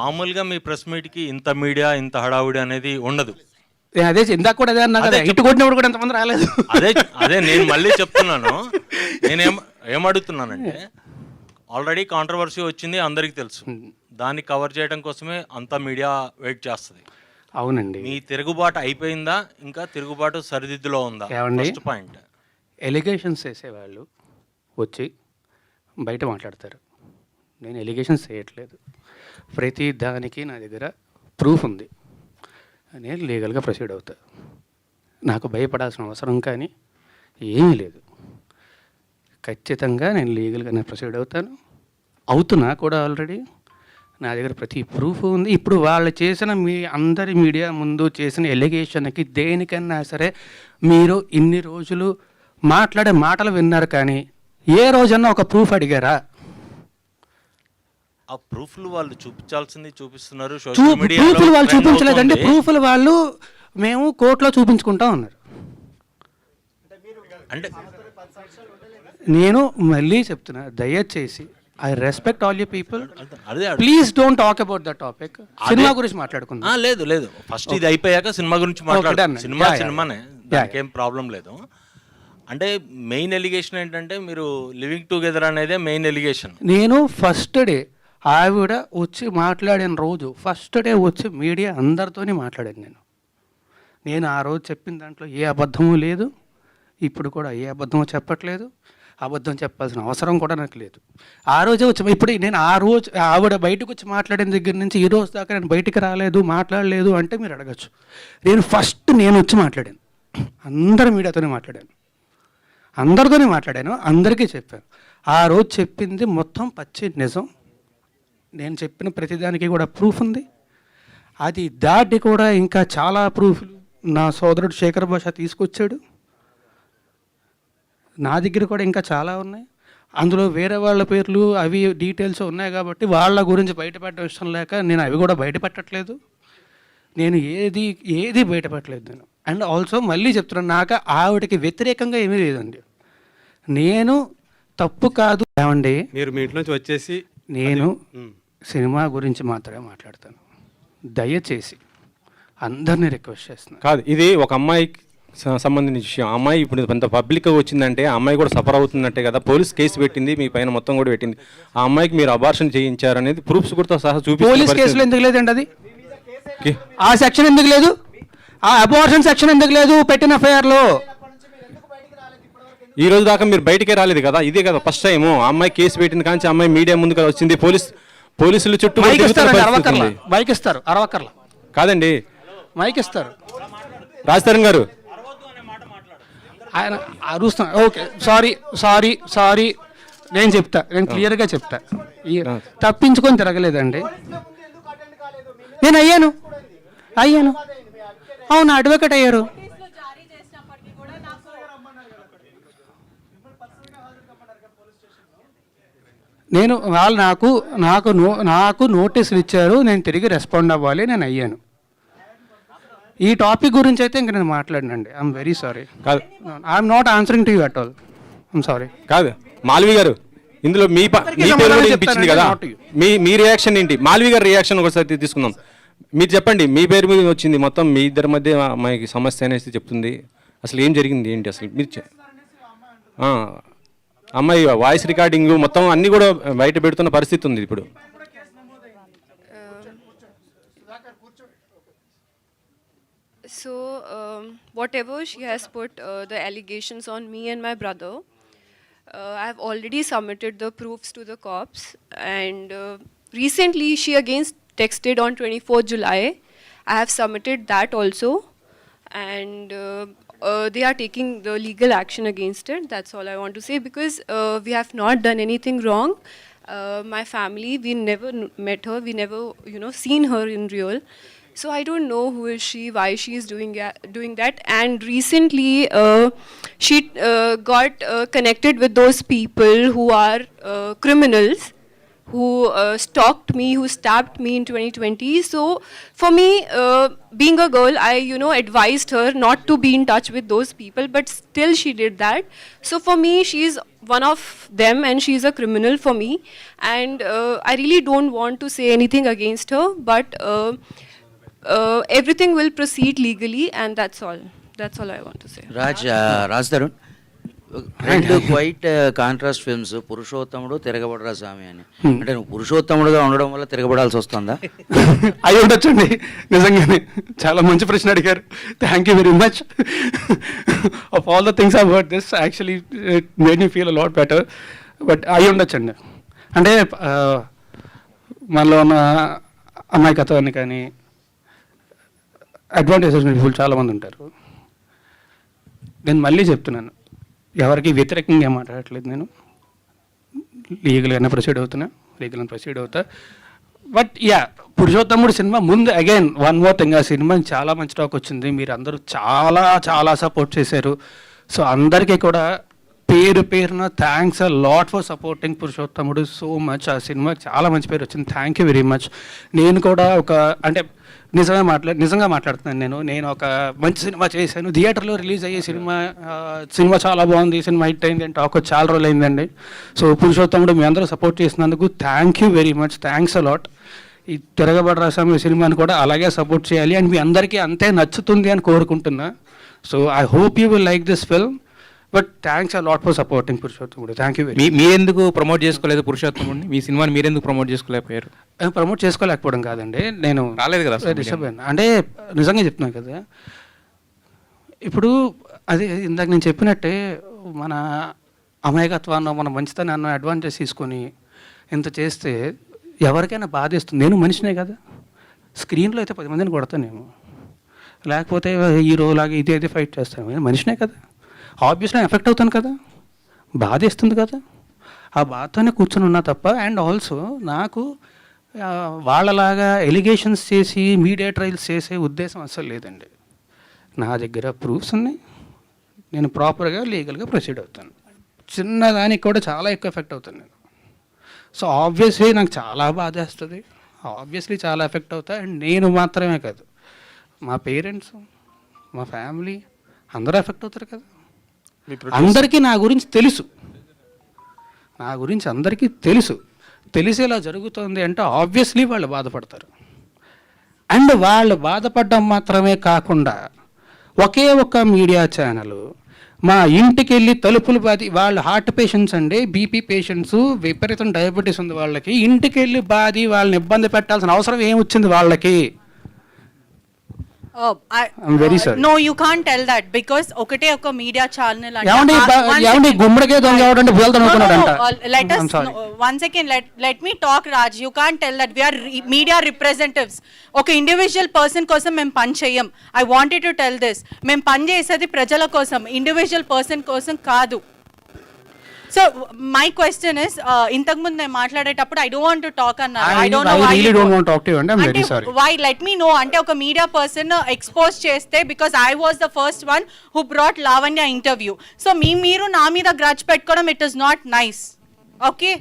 మామూలుగా మీ ప్రెస్ మీట్కి ఇంత మీడియా ఇంత హడావుడి అనేది ఉండదు. అదే ఇందాక కూడా అదే అన్నా కదా, ఇటు కొట్టినప్పుడు కూడా ఎంతమంది రాలేదు. అదే నేను మళ్ళీ చెప్తున్నాను. ఏమడుగుతున్నానంటే ఆల్రెడీ కాంట్రవర్సీ వచ్చింది, అందరికీ తెలుసు. దాన్ని కవర్ చేయడం కోసమే అంత మీడియా వెయిట్ చేస్తుంది. అవునండి. మీ తిరుగుబాటు అయిపోయిందా, ఇంకా తిరుగుబాటు సరిదిద్దులో ఉందా? ఫస్ట్ పాయింట్, ఎలిగేషన్స్ వేసేవాళ్ళు వచ్చి బయట మాట్లాడతారు. నేను ఎలిగేషన్స్ చేయట్లేదు, ప్రతి దానికి నా దగ్గర ప్రూఫ్ ఉంది, నేను లీగల్గా ప్రొసీడ్ అవుతా. నాకు భయపడాల్సిన అవసరం కానీ ఏమీ లేదు. ఖచ్చితంగా నేను లీగల్గా నేను ప్రొసీడ్ అవుతున్నా కూడా. ఆల్రెడీ నా దగ్గర ప్రతి ప్రూఫ్ ఉంది. ఇప్పుడు వాళ్ళు చేసిన అందరి మీడియా ముందు చేసిన ఎలిగేషన్కి దేనికన్నా సరే మీరు ఇన్ని రోజులు మాట్లాడే మాటలు విన్నారు, కానీ ఏ రోజన్నా ఒక ప్రూఫ్ అడిగారా? ఆ ప్రూఫ్లు వాళ్ళు చూపించాల్సింది చూపిస్తున్నారు. ప్రూఫ్లు వాళ్ళు చూపించలేదండి. ప్రూఫ్లు వాళ్ళు మేము కోర్టులో చూపించుకుంటా ఉన్నారు. అంటే నేను మళ్ళీ చెప్తున్నా, దయచేసి I respect all you people, please don't talk about the topic. Cinema గురించి మాట్లాడుకుందాం. లేదు ఫస్ట్ ఇది అయిపోయాక సినిమా గురించి మాట్లాడదాం. సినిమానే, దానికేం ప్రాబ్లం లేదు. అంటే మెయిన్ ఎలిగేషన్ ఏంటంటే మీరు లివింగ్ టుగెదర్ అనేదే మెయిన్ ఎలిగేషన్. నేను ఫస్ట్ డే ఆవిడ వచ్చి మాట్లాడిన రోజు, ఫస్ట్ డే వచ్చి మీడియా అందరితోనే మాట్లాడాను. నేను ఆ రోజు చెప్పిన దాంట్లో ఏ అబద్ధము లేదు, ఇప్పుడు కూడా ఏ అబద్ధము చెప్పట్లేదు. అబద్ధం చెప్పాల్సిన అవసరం కూడా నాకు లేదు. ఆ రోజే వచ్చి, ఇప్పుడు నేను ఆ రోజు ఆవిడ బయటకు వచ్చి మాట్లాడిన దగ్గర నుంచి ఈ రోజు దాకా నేను బయటికి రాలేదు, మాట్లాడలేదు అంటే మీరు అడగచ్చు. నేను వచ్చి మాట్లాడాను, అందరి మీడియాతోనే మాట్లాడాను, అందరితోనే మాట్లాడాను, అందరికీ చెప్పాను. ఆ రోజు చెప్పింది మొత్తం పచ్చి నిజం. నేను చెప్పిన ప్రతిదానికి కూడా ప్రూఫ్ ఉంది. అది దాటి కూడా ఇంకా చాలా ప్రూఫ్లు నా సోదరుడు శేఖర్ భాష తీసుకొచ్చాడు. నా దగ్గర కూడా ఇంకా చాలా ఉన్నాయి. అందులో వేరే వాళ్ళ పేర్లు అవి డీటెయిల్స్ ఉన్నాయి కాబట్టి వాళ్ళ గురించి బయటపెట్టడం ఇష్టం లేక నేను అవి కూడా బయటపెట్టట్లేదు. నేను ఏది బయటపెట్టలేదు నేను. అండ్ ఆల్సో మళ్ళీ చెప్తున్నాను, నాకు ఆవిడకి వ్యతిరేకంగా ఏమీ లేదండి. నేను తప్పు కాదు ఏమండి, మీరు మీ ఇంటి నుంచి వచ్చేసి నేను సినిమా గురించి మాత్రమే మాట్లాడతాను. దయచేసి అందరినీ రిక్వెస్ట్ చేస్తున్నాను. కాదు, ఇది ఒక అమ్మాయికి సంబంధించిన విషయం. అమ్మాయి ఇప్పుడు కొంత పబ్లిక్గా వచ్చిందంటే ఆ అమ్మాయి కూడా సఫర్ అవుతున్నట్టే కదా. పోలీస్ కేసు పెట్టింది, మీ పైన మొత్తం కూడా పెట్టింది. ఆ అమ్మాయికి మీరు అబార్షన్ చేయించారు అనేది ప్రూఫ్స్ కూడా సహా చూపించారు. పోలీస్ కేసులో ఎందుకు లేదండి అది? ఆ సెక్షన్ ఎందుకు లేదు? ఆ అబార్షన్ సెక్షన్ ఎందుకు లేదు పెట్టిన ఎఫ్ఐఆర్లో? ఈ రోజు దాకా మీరు బయటికే రాలేదు కదా, ఇదే కదా ఫస్ట్ టైం. అమ్మాయి కేసు పెట్టింది కానీ అమ్మాయి మీడియా ముందు కదా వచ్చింది. పోలీసులు చుట్టూ మైక్ ఇస్తారు, అరవకర్ల కాదండి, మైక్ ఇస్తారు. రాజతరణ్ గారు ఆయన అరుస్తున్నారు. ఓకే, సారీ, నేను క్లియర్గా చెప్తా. తప్పించుకొని తిరగలేదండి. నేను అయ్యాను. అవును, అడ్వకేట్ అయ్యారు. నేను వాళ్ళు నాకు నోటీసులు ఇచ్చారు, నేను తిరిగి రెస్పాండ్ అవ్వాలి, నేను అయ్యాను. ఈ టాపిక్ గురించి అయితే ఇంక నేను మాట్లాడినండి. I'm very sorry. కాదు, I'm not answering to you at all. I'm sorry. కాదు మాల్వి గారు, ఇందులో మీ పేరు కూడా వినిపించింది కదా, మీ రియాక్షన్ ఏంటి? మాల్వి గారి రియాక్షన్ ఒకసారి తీసుకుందాం. మీరు చెప్పండి, మీ పేరు మీద వచ్చింది, మొత్తం మీ ఇద్దరి మధ్య అమ్మాయికి సమస్య అనేసి చెప్తుంది. అసలు ఏం జరిగింది ఏంటి అసలు? మీరు అమ్మాయి వాయిస్ రికార్డింగ్ మొత్తం అన్నీ కూడా బయట పెడుతున్న పరిస్థితి ఉంది ఇప్పుడు. So, whatever she has put the allegations on me and my brother, I have already submitted the proofs to the cops, and recently she again texted on 24th July. I have submitted that also, and they are taking the legal action against it. That's all I want to say, because we have not done anything wrong. My family, we never met her, we never seen her in real. So I don't know who is she, why she is doing that. And recently she got connected with those people who are criminals, who stalked me, who stabbed me in 2020. So for me, being a girl, I advised her not to be in touch with those people, but still she did that. So for me, she's one of them and she's a criminal for me, and I really don't want to say anything against her, but everything will proceed legally, and that's all I want to say. Raj Tarun, రెండు quiet contrast films, పురుషోత్తముడు, తిరగబడరా స్వామి అని. అంటే నువ్వు పురుషోత్తముడుగా ఉండడం వల్ల తిరగబడాల్సి వస్తుందా? అయి ఉండొచ్చండి, నిజంగానే చాలా మంచి ప్రశ్న అడిగారు. Thank you very much. Of all the things I heard this actually it made me feel a lot better. But అయి ఉండొచ్చండి. అంటే మనలో ఉన్న అమాయకత్వాన్ని కానీ అడ్వాంటేజెస్ పీపుల్ చాలామంది ఉంటారు. నేను మళ్ళీ చెప్తున్నాను, ఎవరికి వ్యతిరేకంగా ఏం మాట్లాడట్లేదు. నేను లీగల్గానే ప్రొసీడ్ అవుతా. బట్ యా, పురుషోత్తముడు సినిమా ముందు అగైన్ వన్ మోర్ థింగ్, ఆ సినిమా చాలా మంచి టాక్ వచ్చింది. మీరు అందరూ చాలా చాలా సపోర్ట్ చేశారు. సో అందరికీ కూడా పేరు పేరున thanks a lot for supporting పురుషోత్తముడు సో మచ్. ఆ సినిమా చాలా మంచి పేరు వచ్చింది. Thank you very much. నేను కూడా అంటే నిజంగా మాట్లాడుతున్నాను. నేను ఒక మంచి సినిమా చేశాను, థియేటర్లో రిలీజ్ అయ్యే సినిమా చాలా బాగుంది, సినిమా హిట్ అయింది అని టాక్ చాలా రోజులు అయిందండి. సో పురుషోత్తముడు మీ అందరూ సపోర్ట్ చేసినందుకు thank you very much. Thanks a lot. ఈ తిరగబడరా స్వామి సినిమాని కూడా అలాగే సపోర్ట్ చేయాలి అండ్ మీ అందరికీ అంతే నచ్చుతుంది అని కోరుకుంటున్నా. So I hope you will like this film. But thanks a lot for supporting Purushottamudu. Thank you very. మీరెందుకు ప్రమోట్ చేసుకోలేదు పురుషోత్తముడిని? మీ సినిమాని మీరెందుకు ప్రమోట్ చేసుకోలేకపోయారు? ప్రమోట్ చేసుకోలేకపోవడం కాదండి, నేను రాలేదు కదా, డిస్టర్బ్ అయినా. అంటే నిజంగా చెప్తున్నాను కదా, ఇప్పుడు అది ఇందాక నేను చెప్పినట్టే మన అమాయకత్వాన్ని, మన మంచితనాన్ని అడ్వాంటేజ్ తీసుకొని ఇంత చేస్తే ఎవరికైనా బాధేస్తుంది. నేను మనిషినే కదా, స్క్రీన్లో అయితే 10 మందిని కొడతానేమో, లేకపోతే హీరోలాగా ఇది ఫైట్ చేస్తాను. నేను మనిషినే కదా, ఆబ్వియస్లీ ఎఫెక్ట్ అవుతాను కదా, బాధేస్తుంది కదా. ఆ బాధతోనే కూర్చొని ఉన్నా తప్ప. అండ్ ఆల్సో నాకు వాళ్ళలాగా ఎలిగేషన్స్ చేసి మీడియా ట్రయల్స్ చేసే ఉద్దేశం అస్సలు లేదండి. నా దగ్గర ప్రూఫ్స్ ఉన్నాయి, నేను ప్రాపర్గా లీగల్గా ప్రొసీడ్ అవుతాను. చిన్నదానికి కూడా చాలా ఎక్కువ ఎఫెక్ట్ అవుతాను నేను. సో ఆబ్వియస్లీ నాకు చాలా బాధేస్తుంది, ఆబ్వియస్లీ చాలా ఎఫెక్ట్ అవుతా. అండ్ నేను మాత్రమే కాదు, మా పేరెంట్స్, మా ఫ్యామిలీ అందరూ ఎఫెక్ట్ అవుతారు కదా. అందరికీ నా గురించి తెలుసు, అందరికీ తెలిసి ఇలా జరుగుతుంది అంటే ఆబ్వియస్లీ వాళ్ళు బాధపడతారు. అండ్ వాళ్ళు బాధపడడం మాత్రమే కాకుండా ఒకే ఒక్క మీడియా ఛానల్ మా ఇంటికి వెళ్ళి తలుపులు బాది, వాళ్ళు హార్ట్ పేషెంట్స్ అండి, బీపీ పేషెంట్స్, విపరీతం డయాబెటీస్ ఉంది వాళ్ళకి, ఇంటికి వెళ్ళి బాది వాళ్ళని ఇబ్బంది పెట్టాల్సిన అవసరం ఏమొచ్చింది వాళ్ళకి? I'm very sorry. No, you can't tell that because okate oka media channel yavandi gummdige donga avadante bulta anukunnadanta. Let us one second, let me talk, Raj. You can't tell that. We are media representatives. Okay, individual person kosam mem pan cheyam. I wanted to tell this. Mem pan chesadi prajala kosam, individual person kosam kaadu. So my question is, ఇంతకు ముందు నేను మాట్లాడేటప్పుడు I don't want to talk అన్నారు. I don't know why. I really don't want to talk to you and I'm very sorry. Why? Let me know. అంటే ఒక media person expose చేస్తే, because I was the first one who brought Lavanya interview. So మీరు నా మీద grudge పెట్టుకోవడం, it is not nice. Okay?